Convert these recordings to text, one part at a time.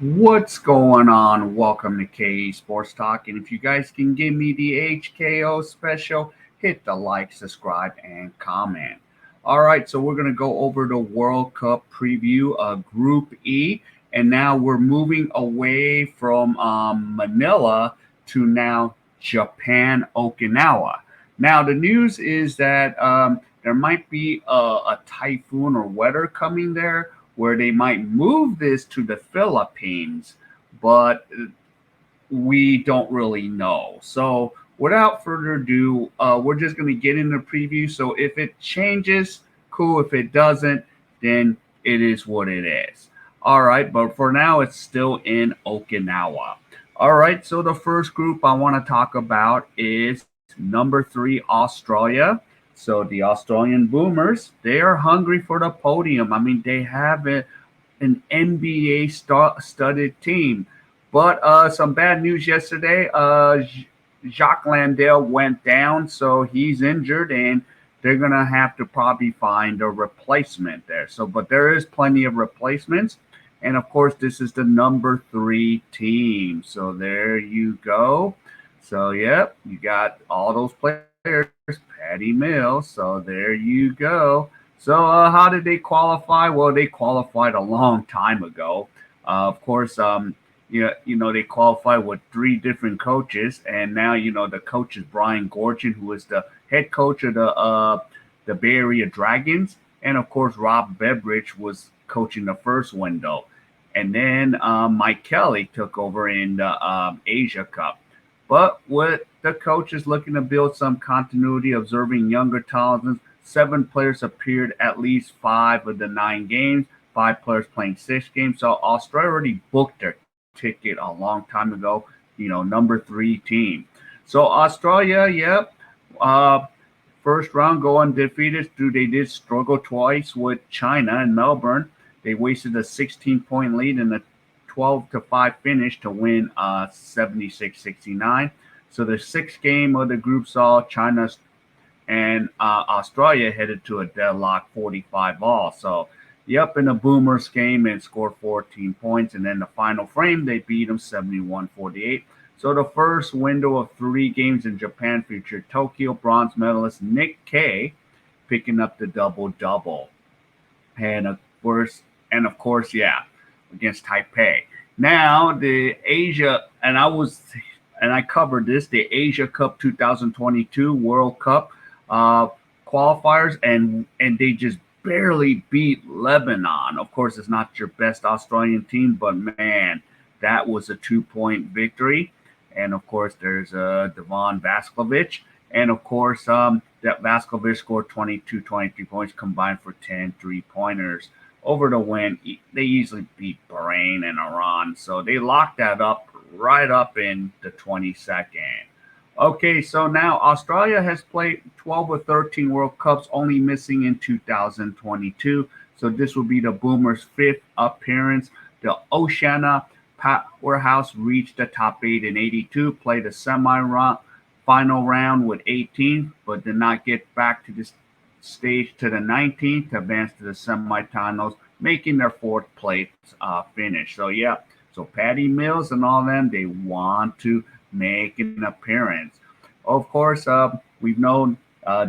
What's going on? Welcome to K.A.E Sports Talk. And if you guys can give me the HKO special, hit the like, subscribe, and comment. All right, so we're going to go over the World Cup preview of Group E. And now we're moving away from Manila to now Japan, Okinawa. Now, the news is that there might be a typhoon or weather coming there where they might move this to the Philippines, but we don't really know. So, without further ado, we're just going to get in the preview. So, if it changes, cool. If it doesn't, then it is what it is. All right, but for now, it's still in Okinawa. All right, so the first group I want to talk about is number three, Australia. So the Australian Boomers, they are hungry for the podium. I mean, they have an NBA studded team. But some bad news yesterday. Jacques Landale went down, so he's injured, and they're gonna have to probably find a replacement there. So, but there is plenty of replacements, and of course, this is the number three team. So there you go. So, yep, you got all those players, Patty Mills. So there you go. So, how did they qualify? Well, they qualified a long time ago. Of course, they qualified with three different coaches, and now the coach is Brian Gorgon, who is the head coach of the Bay Area Dragons, and of course Rob Beveridge was coaching the first window, and then Mike Kelly took over in the Asia Cup. But with the coach is looking to build some continuity, observing younger talents. Seven players appeared at least five of the 9 games. Five players playing 6 games. So Australia already booked their ticket a long time ago. Number three team. So Australia, yep. First round go undefeated. They did struggle twice with China in Melbourne. They wasted a 16-point lead in a 12-5 finish to win 76-69. So the sixth game of the group saw China and Australia headed to a deadlock 45 all. So, yep, in the Boomers game and scored 14 points. And then the final frame, they beat them 71-48. So the first window of 3 games in Japan featured Tokyo bronze medalist Nick K picking up the double-double. And of course, yeah, against Taipei. Now the Asia, and I covered this, the Asia Cup 2022 World Cup uh, qualifiers, and they just barely beat Lebanon. Of course, it's not your best Australian team, but man, that was a 2-point victory. And of course, there's Devon Vaskevich. And of course, that Vaskevich scored 23 points combined for 10 3-pointers over the win. They easily beat Bahrain and Iran. So they locked that up right up in the 22nd. Okay, so now Australia has played 12 or 13 World Cups, only missing in 2022. So this will be the Boomers' fifth appearance. The Oceania Powerhouse reached the top eight in 82, played a final round with 18, but did not get back to this stage to the 19th to advance to the semifinals, making their fourth place finish. So, yeah, so Patty Mills and all them, they want to make an appearance. Of course, we've known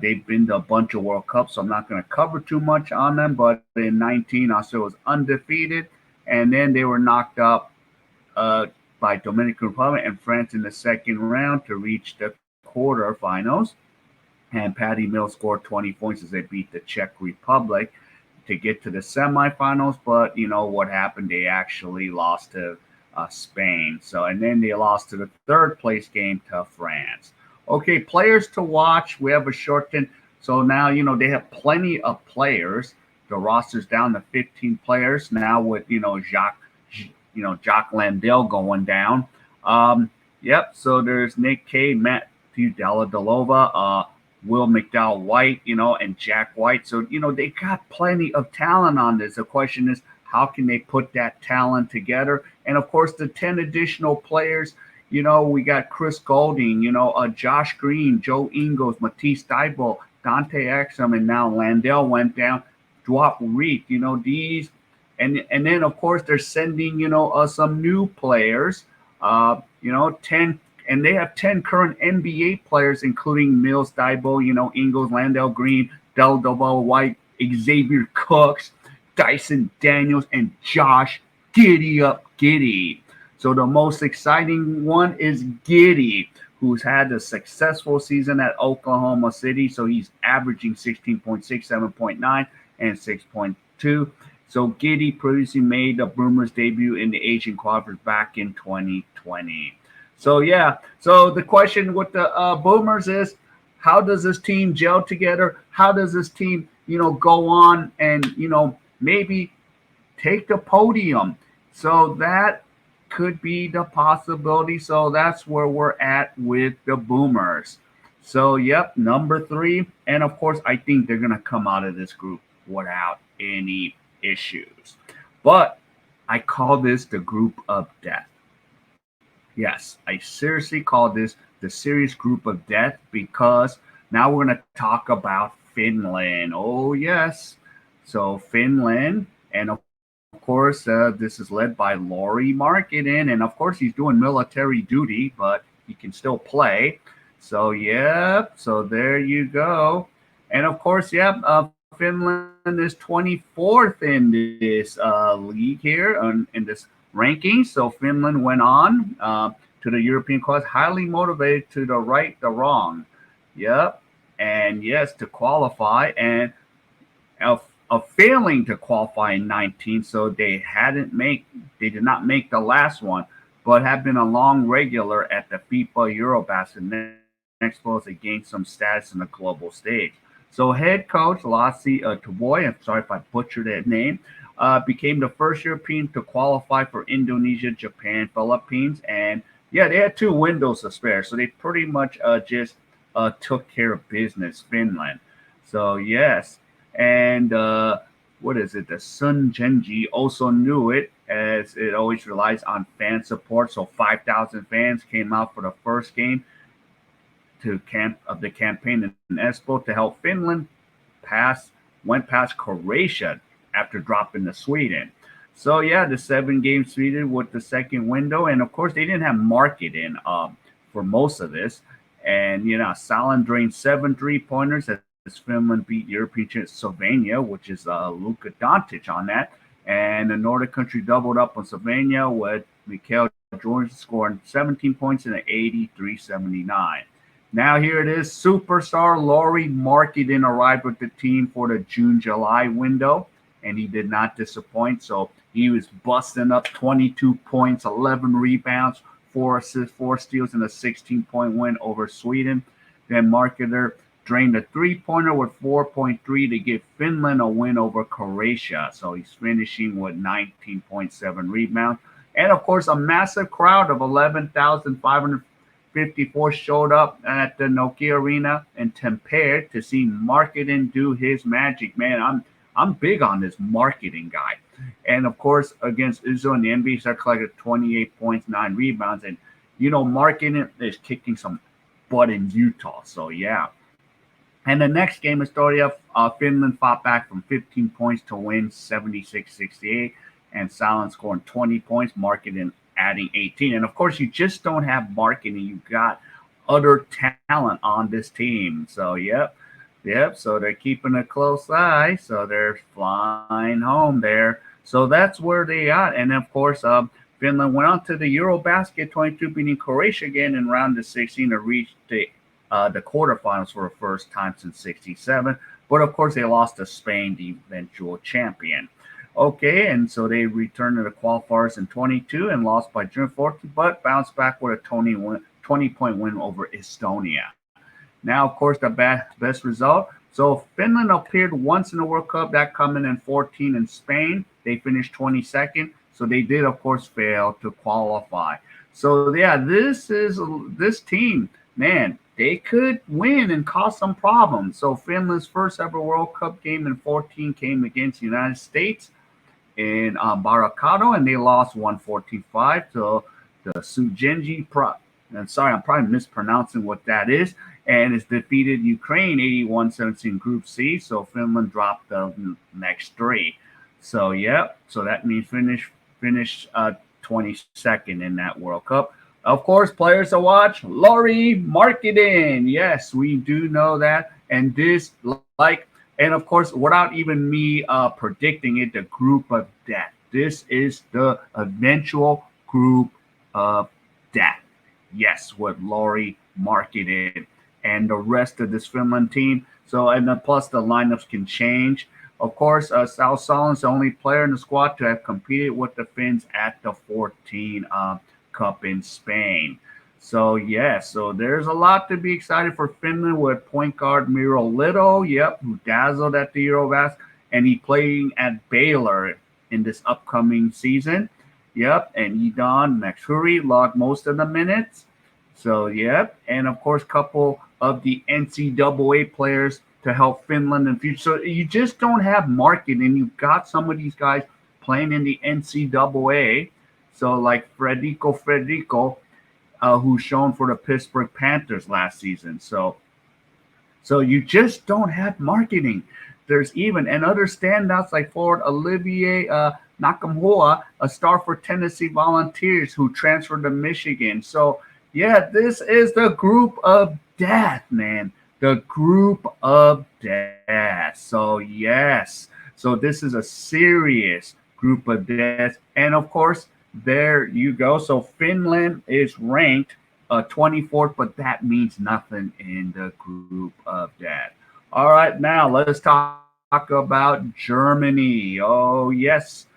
they've been to a bunch of World Cups, so I'm not going to cover too much on them. But in 19, Australia was undefeated, and then they were knocked up by Dominican Republic and France in the second round to reach the quarterfinals. And Patty Mills scored 20 points as they beat the Czech Republic to get to the semifinals. But you know what happened? They actually lost to Spain. So, and then they lost to the third place game to France. Okay, players to watch. We have a shortened. So now, they have plenty of players. The roster's down to 15 players now with, Jacques Landale going down. Yep. So there's Nick K, Matthew Dellavedova, Will McDowell White, and Jack White. So, they got plenty of talent on this. The question is, how can they put that talent together? And of course, the 10 additional players, we got Chris Golding, Josh Green, Joe Ingles, Matisse Thybulle, Dante Exum, and now Landale went down. Dwight Reed, these And then of course they're sending some new players. 10, and they have 10 current NBA players, including Mills, Daibo, Ingles, Landell Green, Del Double White, Xavier Cooks, Dyson Daniels, and Josh Giddy Up Giddy. So the most exciting one is Giddy, who's had a successful season at Oklahoma City. So he's averaging 16.6, 7.9, and 6.2. So Giddy previously made the Boomers debut in the Asian Conference back in 2020. So yeah, so the question with the Boomers is, how does this team gel together? How does this team, go on and maybe take the podium? So that could be the possibility. So that's where we're at with the Boomers. So yep, number three, and of course I think they're gonna come out of this group without any issues. But I call this the group of death. Yes, I seriously call this the serious group of death because now we're going to talk about Finland. Oh, yes. So, Finland, and of course, this is led by Laurie Markkinen. And of course, he's doing military duty, but he can still play. So, yeah, so there you go. And of course, yeah, Finland is 24th in this league here, in this ranking. So Finland went on to the European class, highly motivated to the right, the wrong. Yep. And yes, to qualify and of failing to qualify in 19. So they did not make the last one, but have been a long regular at the FIBA Eurobasket Next Flow to gain some status in the global stage. So head coach Lassi Taboy, I'm sorry if I butchered that name, became the first European to qualify for Indonesia, Japan, Philippines, and yeah, they had 2 windows to spare, so they pretty much just took care of business. Finland. So yes, and what is it? The Sun Genji also knew it, as it always relies on fan support. So 5,000 fans came out for the first game to camp of the campaign in Espoo to help Finland pass went past Croatia after dropping to Sweden. So yeah, the 7 game Sweden with the second window, and of course they didn't have market in for most of this. And Salin drained 7 3-pointers as Finland beat European champ Slovenia, which is Luka Doncic on that. And the Nordic country doubled up on Slovenia with Mikhail Jordan scoring 17 points in an 83-79. Now here it is. Superstar Laurie Markkinen arrived with the team for the June-July window, and he did not disappoint. So he was busting up 22 points, 11 rebounds, 4 assists, 4 steals, and a 16-point win over Sweden. Then Markkinen drained a 3-pointer with 4.3 to give Finland a win over Croatia. So he's finishing with 19.7 rebounds. And of course, a massive crowd of 11,554 showed up at the Nokia Arena in Tampere to see Markkinen do his magic. Man, I'm big on this Markkinen guy. And of course, against Israel in the NBA, he collected 28 points, 9 rebounds. And Markkinen is kicking some butt in Utah. So yeah. And the next game, Estonia, Finland fought back from 15 points to win 76-68. And Salin scoring 20 points, Markkinen adding 18. And of course, you just don't have Markkinen. You got other talent on this team. So, yep. So they're keeping a close eye. So they're flying home there. So that's where they are. And of course, Finland went on to the Eurobasket 22, beating Croatia again in round of 16 to reach the quarterfinals for the first time since 67. But of course, they lost to Spain, the eventual champion. Okay, and so they returned to the qualifiers in 22 and lost by June 14th, but bounced back with a 20-point win over Estonia. Now, of course, the best result. So Finland appeared once in the World Cup, that coming in 14 in Spain. They finished 22nd, so they did, of course, fail to qualify. So yeah, this team, man, they could win and cause some problems. So Finland's first ever World Cup game in 14 came against the United States in Baracado, and they lost 114-5 to the Sugenji. And sorry, I'm probably mispronouncing what that is. And it's defeated Ukraine 81-17 Group C. So Finland dropped the next 3. So yeah, so that means finish 22nd in that World Cup. Of course, players to watch: Laurie Marketing. Yes, we do know that, and this and of course, without even me predicting it, the group of death. This is the eventual group of death. Yes, with Laurie Marketing and the rest of this Finland team. So and then plus the lineups can change. Of course, Sal Solin's the only player in the squad to have competed with the Finns at the 14 Cup in Spain. So, yeah, so there's a lot to be excited for Finland with point guard Miro Little, yep, who dazzled at the Eurobasket, and he playing at Baylor in this upcoming season. Yep, and Edon Maxuri logged most of the minutes. So, yep, and of course, couple of the NCAA players to help Finland in the future. So you just don't have market, and you've got some of these guys playing in the NCAA. So like Frederico, who's shown for the Pittsburgh Panthers last season. So you just don't have marketing. There's even and other standouts like forward Olivier Nakamura, a star for Tennessee Volunteers who transferred to Michigan. So yeah, this is the group of death, man. The group of death. So yes, so this is a serious group of death, and of course there you go. So Finland is ranked 24th, but that means nothing in the group of death. All right, now let's talk about Germany. Oh, yes,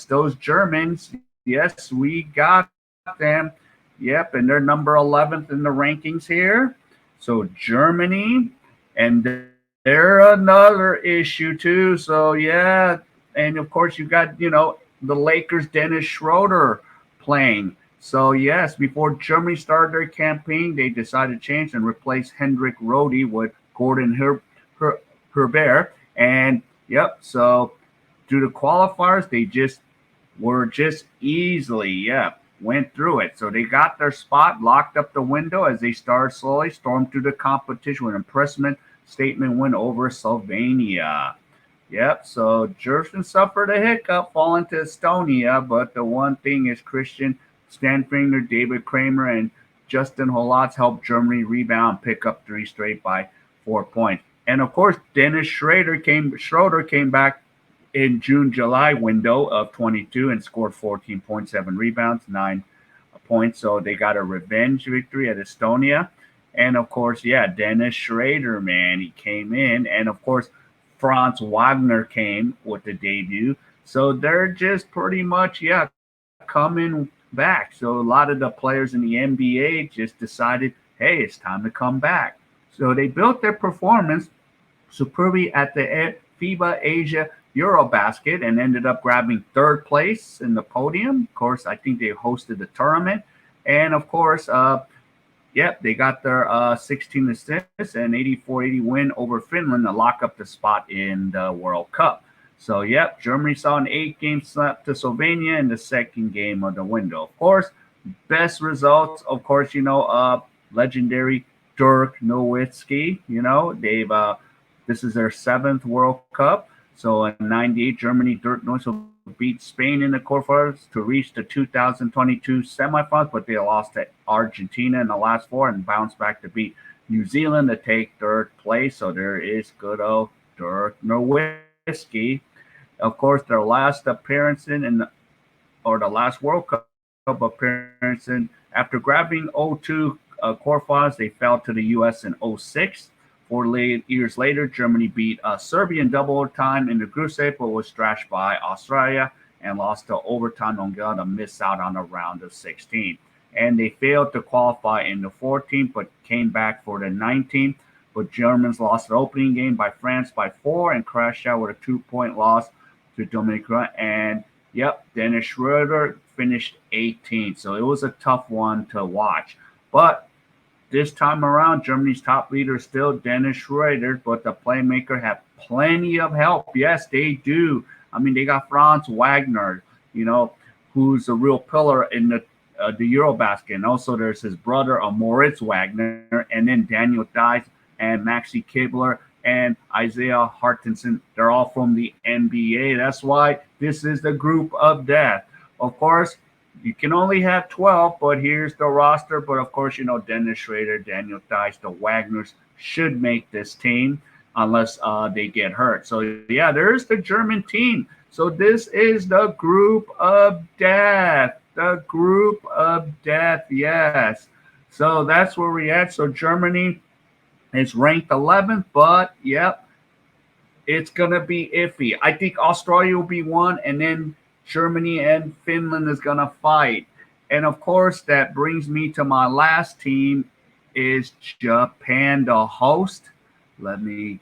those Germans. Yes, we got them. Yep, and they're number 11th in the rankings here. So Germany, and they're another issue too. So yeah, and of course you got the Lakers Dennis Schroeder playing. So yes, before Germany started their campaign, they decided to change and replace Hendrik Rode with Gordon Herbert. And yep, so due to qualifiers, they just were just easily, yeah, went through it. So they got their spot, locked up the window as they started slowly, stormed through the competition with an impressive statement win over Slovenia. Yep, so Jerson suffered a hiccup falling to Estonia, but the one thing is Christian Stanfinger, David Kramer, and Justin Hollatz helped Germany rebound and pick up three straight by 4 points. And of course, Dennis Schroeder came back in June-July window of 22 and scored 14.7 rebounds, 9 points. So they got a revenge victory at Estonia. And of course, yeah, Dennis Schrader, man, he came in. And of course, Franz Wagner came with the debut. So they're just pretty much, yeah, coming back. So a lot of the players in the NBA just decided, hey, it's time to come back. So they built their performance superbly at the FIBA Asia Eurobasket and ended up grabbing third place in the podium. Of course, I think they hosted the tournament. And of course, yep, they got their 16 assists and 84-80 win over Finland to lock up the spot in the World Cup. So, yep, Germany saw an 8-game slap to Slovenia in the second game of the window. Of course, best results, of course, legendary Dirk Nowitzki. This is their seventh World Cup. So in '98, Germany, Dirk Nowitzki beat Spain in the quarterfinals to reach the 2022 semifinals, but they lost to Argentina in the last four and bounced back to beat New Zealand to take third place. So there is good old Dirk Nowitzki. Of course, their last appearance or the last World Cup appearance after grabbing 0-2 quarterfinals, they fell to the U.S. in '06. 4 years later, Germany beat Serbia in double overtime in the group stage, but was thrashed by Australia and lost to overtime on to miss out on a round of 16. And they failed to qualify in the 14th, but came back for the 19th. But Germans lost the opening game by France by 4 and crashed out with a 2-point loss to Dominica. And yep, Dennis Schroeder finished 18th. So it was a tough one to watch. But this time around, Germany's top leader is still Dennis Schroeder, but the playmaker have plenty of help. Yes, they do. I mean, they got Franz Wagner, who's a real pillar in the Eurobasket. And also there's his brother, Moritz Wagner, and then Daniel Dice and Maxi Kibler and Isaiah Hartenson. They're all from the NBA. That's why this is the group of death. Of course, you can only have 12, but here's the roster. But of course, Dennis Schrader, Daniel Theis, the Wagners should make this team unless they get hurt. So yeah, there's the German team. So this is the group of death. The group of death, yes. So that's where we at. So Germany is ranked 11th, but yep, it's gonna be iffy. I think Australia will be one, and then Germany and Finland is gonna fight. And of course, that brings me to my last team is Japan, the host. Let me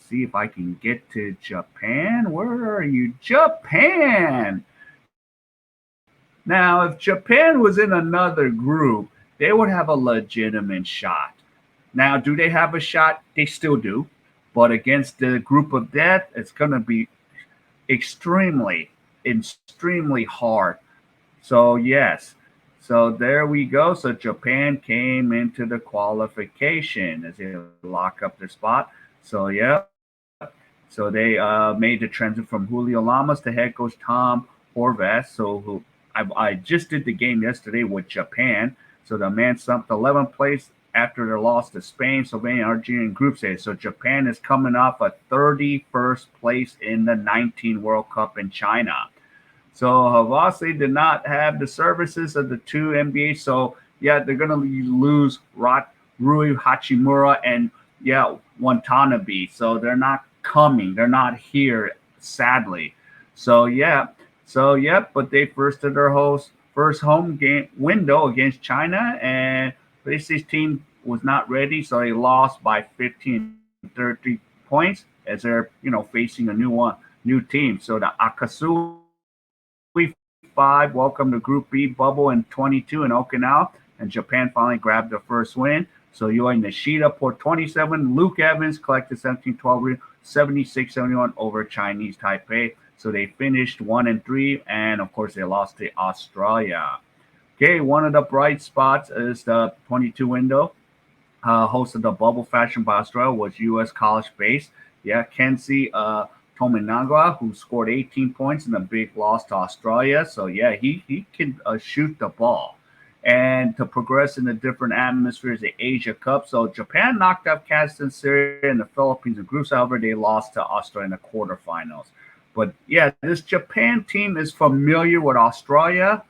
see if I can get to Japan. Where are you, Japan? Now, if Japan was in another group, they would have a legitimate shot. Now, do they have a shot? They still do. But against the group of death, it's going to be extremely, extremely hard. So, yes. So, there we go. So, Japan came into the qualification as they lock up their spot. So, yeah. So, they made the transition from Julio Lamas to head coach Tom Horvath. I just did the game yesterday with Japan. So, the man slumped 11th place after their loss to Spain, Slovenia, Argentina in group stage. So Japan is coming off a 31st place in the 19 World Cup in China. So Havasi did not have the services of the two NBA. So yeah, they're gonna lose Rui Hachimura and yeah, Watanabe. So they're not coming. They're not here, sadly. So yeah. So yep, but they first did their first home game window against China, and this team was not ready, so they lost by 15, 30 points as they're facing a new team. So the Akasui Five welcome to Group B bubble in 22 in Okinawa, and Japan finally grabbed the first win. So Yoi Nishida poured 27, Luke Evans collected 17-12, 76-71 over Chinese Taipei. So they finished 1-3, and of course they lost to Australia. Okay, one of the bright spots is the 22 window. Host of the bubble fashion by Australia was U.S. college base. Yeah, Kenzie Tominaga, who scored 18 points in a big loss to Australia. So yeah, he can shoot the ball. And to progress in the different atmospheres, the Asia Cup. So Japan knocked out Kazakhstan, Syria, and the Philippines in groups. However, they lost to Australia in the quarterfinals. But yeah, this Japan team is familiar with Australia.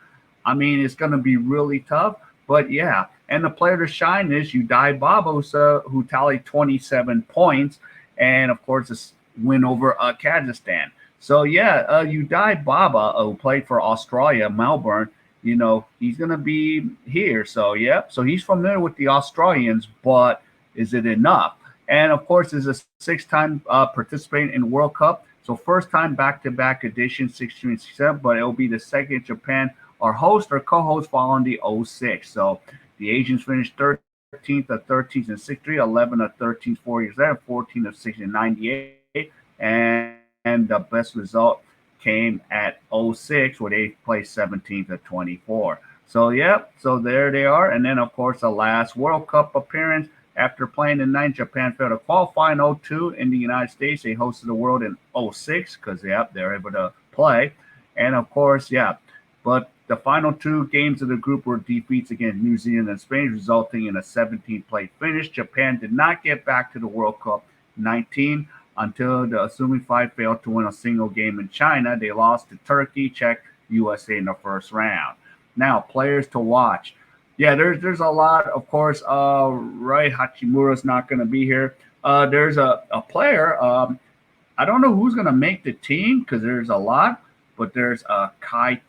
I mean, it's going to be really tough. But yeah, and the player to shine is Udai Babosa, who tallied 27 points, and of course, this win over Kazakhstan. So yeah, Udai Baba, who played for Australia, Melbourne, he's going to be here. So yeah, so he's familiar with the Australians, but is it enough? And of course, is a six-time participating in World Cup. So first time back-to-back edition, 16 and 67, but it'll be the second Japan are host or co-host following the 06. So the Asians finished 13th of 13th and 63, 11 of 13th 4 years later, 14 of 60 and 98. And the best result came at 06, where they placed 17th of 24. So, yeah, so there they are. And then, of course, the last World Cup appearance after playing in 9, Japan failed to qualify in 02 in the United States. They hosted the world in 06 because, yeah, they're able to play. And, of course, yeah, but the final two games of the group were defeats against New Zealand and Spain, resulting in a 17-place finish. Japan did not get back to the World Cup 19 until the assuming five failed to win a single game in China. They lost to Turkey, Czech, USA in the first round. Now, players to watch. Yeah, there's a lot. Of course, Rai Hachimura's not going to be here. There's a player. I don't know who's going to make the team because there's a lot, but there's Kai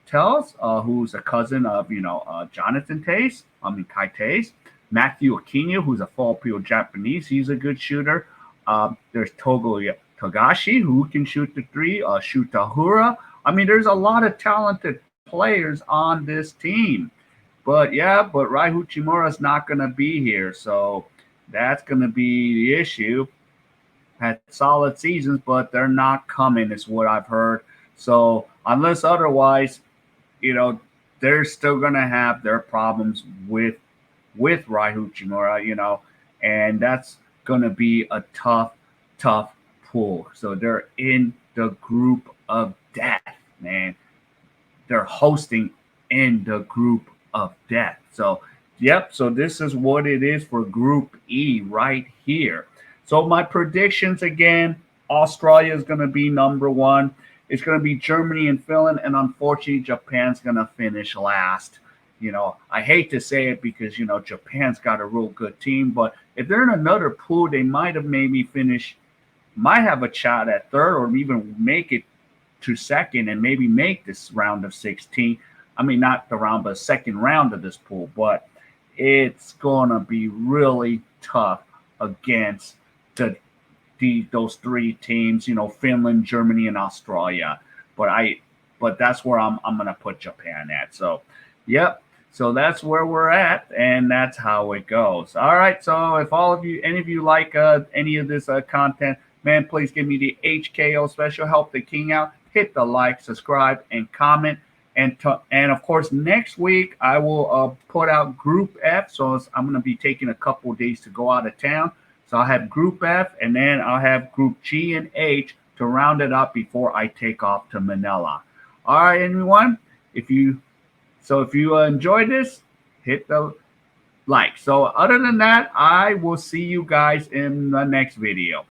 Tells, who's a cousin of, Jonathan Tace. Kai Tace. Matthew Aquino, who's a Filipino Japanese. He's a good shooter. There's Togo Togashi, who can shoot the three. Shutahura. There's a lot of talented players on this team. But Rai Uchimura's not going to be here. So that's going to be the issue. Had solid seasons, but they're not coming, is what I've heard. So unless otherwise, they're still going to have their problems with Rai Uchimura, and that's gonna be a tough pool. So they're in the group of death, man. They're hosting in the group of death. So, yep. So this is what it is for Group E right here. So my predictions again: Australia is going to be number one. It's going to be Germany and Finland, and unfortunately, Japan's going to finish last. I hate to say it because Japan's got a real good team, but if they're in another pool, they might have maybe finished, might have a shot at third, or even make it to second and maybe make this round of 16. I mean, not the round, but second round of this pool. But it's going to be really tough against those three teams. Finland, Germany, and Australia. But that's where I'm going to put Japan at. So, yep. So that's where we're at, and that's how it goes. All right. So if any of you like any of this content, man, please give me the HKO special. Help the king out. Hit the like, subscribe, and comment. And of course, next week I will put out Group F. So I'm going to be taking a couple of days to go out of town. So I'll have Group F, and then I'll have Group G and H to round it up before I take off to Manila. All right, everyone. If you enjoyed this, hit the like. So other than that, I will see you guys in the next video.